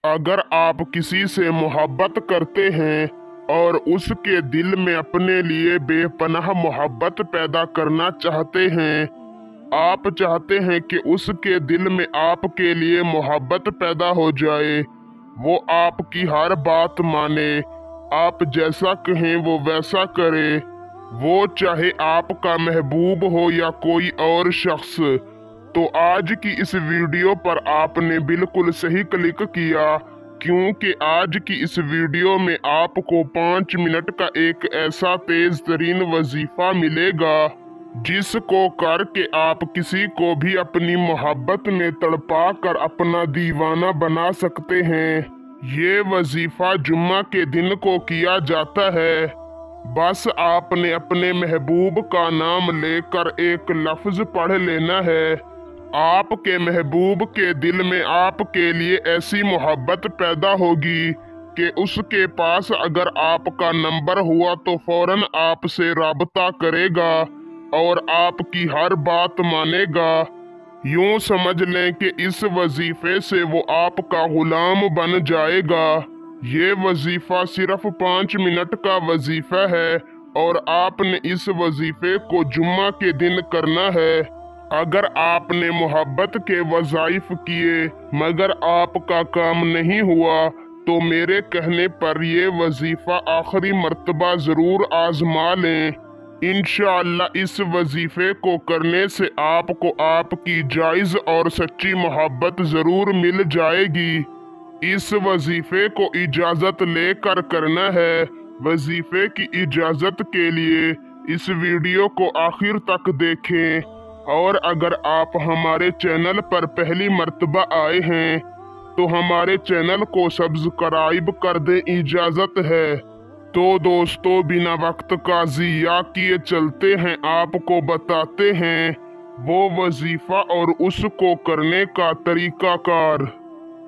अगर आप किसी से मोहब्बत करते हैं और उसके दिल में अपने लिए बेपनाह मोहब्बत पैदा करना चाहते हैं, आप चाहते हैं कि उसके दिल में आपके लिए मोहब्बत पैदा हो जाए, वो आपकी हर बात माने, आप जैसा कहें वो वैसा करे, वो चाहे आपका महबूब हो या कोई और शख्स, तो आज की इस वीडियो पर आपने बिल्कुल सही क्लिक किया, क्योंकि आज की इस वीडियो में आपको 5 मिनट का एक ऐसा तेज तरीन वजीफा मिलेगा जिसको करके आप किसी को भी अपनी मोहब्बत में तड़पा कर अपना दीवाना बना सकते हैं। ये वजीफा जुम्मा के दिन को किया जाता है। बस आपने अपने महबूब का नाम लेकर एक लफ्ज पढ़ लेना है। आपके महबूब के दिल में आपके लिए ऐसी मोहब्बत पैदा होगी कि उसके पास अगर आपका नंबर हुआ तो फौरन आपसे राबता करेगा और आपकी हर बात मानेगा। यूं समझ लें कि इस वजीफे से वो आपका गुलाम बन जाएगा। ये वजीफा सिर्फ 5 मिनट का वजीफा है और आपने इस वजीफे को जुम्मा के दिन करना है। अगर आपने मोहब्बत के वज़ाइफ किए मगर आपका काम नहीं हुआ तो मेरे कहने पर ये वजीफा आखिरी मर्तबा ज़रूर आजमा लें। इंशाअल्लाह इस वजीफे को करने से आपको आपकी जायज़ और सच्ची मोहब्बत ज़रूर मिल जाएगी। इस वजीफे को इजाज़त लेकर करना है। वजीफे की इजाज़त के लिए इस वीडियो को आखिर तक देखें और अगर आप हमारे चैनल पर पहली मर्तबा आए हैं तो हमारे चैनल को सब्सक्राइब कर दें, इजाज़त है। तो दोस्तों, बिना वक्त का ज़िया किए चलते हैं, आपको बताते हैं वो वजीफा और उसको करने का तरीकाकार।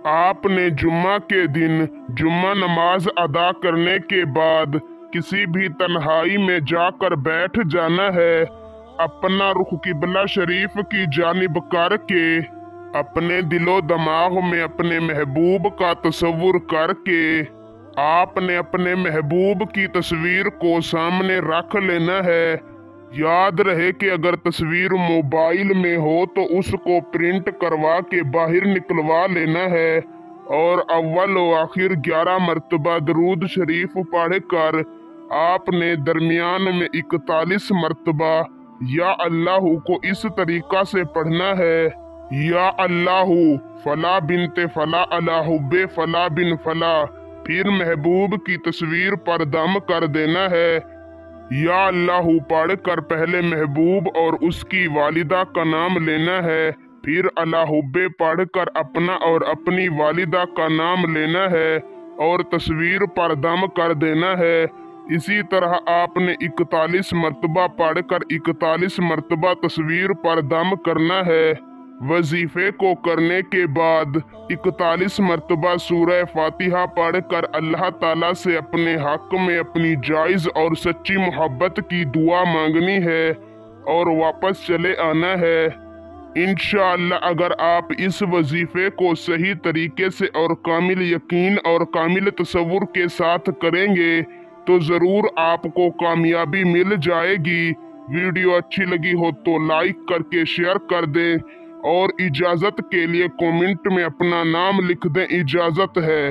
आपने जुम्मा के दिन जुम्मा नमाज अदा करने के बाद किसी भी तन्हाई में जाकर बैठ जाना है। अपना रुख किबला शरीफ की जानिब करके अपने दिलो दिमाग में अपने महबूब का तस्वुर करके आपने अपने महबूब की तस्वीर को सामने रख लेना है। याद रहे कि अगर तस्वीर मोबाइल में हो तो उसको प्रिंट करवा के बाहर निकलवा लेना है और अव्वल व आखिर 11 मरतबा दरूद शरीफ पढ़ कर आपने दरमियान में 41 मरतबा या अल्लाहू को इस तरीका से पढ़ना है। या अल्लाहू फला बिनते फला अला हुब्बे फला बिन फला, फिर महबूब की तस्वीर पर दम कर देना है। या अल्लाहू पढ़ कर पहले महबूब और उसकी वालिदा का नाम लेना है, फिर अला हुब्बे पढ़ कर अपना और अपनी वालिदा का नाम लेना है और तस्वीर पर दम कर देना है। इसी तरह आपने 41 मरतबा पढ़कर 41 मरतबा तस्वीर पर दम करना है। वजीफे को करने के बाद 41 मरतबा सूरह फातिहा पढ़कर अल्लाह ताला से अपने हक में अपनी जायज़ और सच्ची मोहब्बत की दुआ मांगनी है और वापस चले आना है। इंशाअल्लाह अगर आप इस वजीफे को सही तरीके से और कामिल यकीन और कामिल तसव्वुर के साथ करेंगे तो ज़रूर आपको कामयाबी मिल जाएगी। वीडियो अच्छी लगी हो तो लाइक करके शेयर कर दें और इजाज़त के लिए कमेंट में अपना नाम लिख दें, इजाज़त है।